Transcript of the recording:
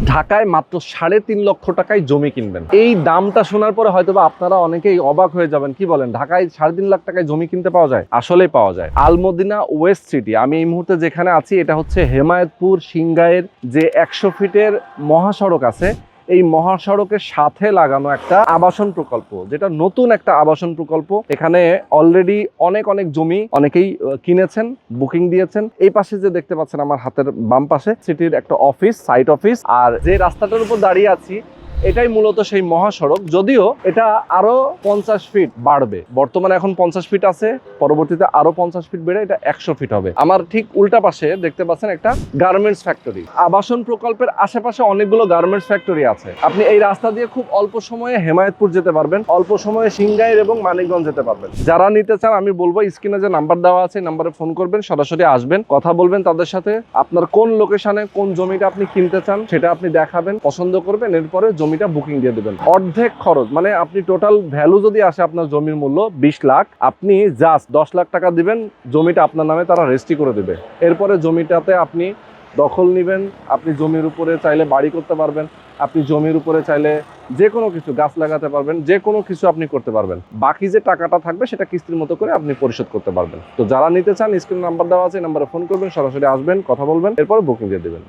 ঢাকায় মাত্র 3.5 লক্ষ টাকায় জমি কিনবেন। এই দামটা শোনার পরে হয়তোবা আপনারা অনেকেই অবাক হয়ে যাবেন, কি বলেন, ঢাকায় 3.5 লাখ টাকায় জমি কিনতে পাওয়া যায়? আসলেই পাওয়া যায়। আল মদিনা ওয়েস্ট সিটি, আমি এই মুহূর্তে যেখানে আছি এটা হচ্ছে হেমায়েতপুর সিংগাইয়ের যে 100 ফিটের মহাসড়ক আছে, এই মহাসড়কের সাথে লাগানো একটা আবাসন প্রকল্প, যেটা নতুন একটা আবাসন প্রকল্প। এখানে অলরেডি অনেক জমি অনেকেই কিনেছেন, বুকিং দিয়েছেন। এই পাশে যে দেখতে পাচ্ছেন আমার হাতের বাম পাশে, সিটির একটা অফিস, সাইট অফিস। আর যে রাস্তাটার উপর দাঁড়িয়ে আছি এটাই মূলত সেই মহাসড়ক, যদিও এটা আরো 50 ফিট বাড়বে। বর্তমানে এখন 50 ফিট আছে, পরবর্তীতে আরো 50 ফিট বেড়ে এটা 100 ফিট হবে। আমার ঠিক উল্টা পাশে দেখতে পাচ্ছেন একটা গার্মেন্টস ফ্যাক্টরি। আবাসন প্রকল্পের আশেপাশে অনেকগুলো গার্মেন্টস ফ্যাক্টরি আছে। আপনি এই রাস্তা দিয়ে খুব অল্প সময়ে হেমায়েতপুর যেতে পারবেন, অল্প সময়ে সিংগাইর এবং মানিকগঞ্জ যেতে পারবেন। যারা নিতে চান আমি বলবো স্ক্রিনে যে নাম্বার দেওয়া আছে নাম্বারে ফোন করবেন, সরাসরি আসবেন, কথা বলবেন তাদের সাথে। আপনার কোন লোকেশনে কোন জমিটা আপনি কিনতে চান সেটা আপনি দেখাবেন, পছন্দ করবেন, এরপরে জমিটা বুকিং দিয়ে দেবেন। অর্ধেক খরচ, মানে আপনি টোটাল ভ্যালু যদি আসে আপনার জমির মূল্য 20 লাখ, আপনি জাস্ট 10 লাখ টাকা দিবেন, জমিটা আপনার নামে তারা রেজিস্ট্রি করে দেবে। এরপরে জমিটাতে আপনি দখল নেবেন, আপনি জমির উপরে চাইলে বাড়ি করতে পারবেন, আপনি জমির উপরে চাইলে যে কোনো কিছু গাছ লাগাতে পারবেন, যে কোনো কিছু আপনি করতে পারবেন। বাকি যে টাকাটা থাকবে সেটা কিস্তির মতো করে আপনি পরিশোধ করতে পারবেন। তো যারা নিতে চান স্ক্রিনে নাম্বার দেওয়া আছে, নাম্বারে ফোন করবেন, সরাসরি আসবেন, কথা বলবেন, এরপরে বুকিং দিয়ে দেবেন।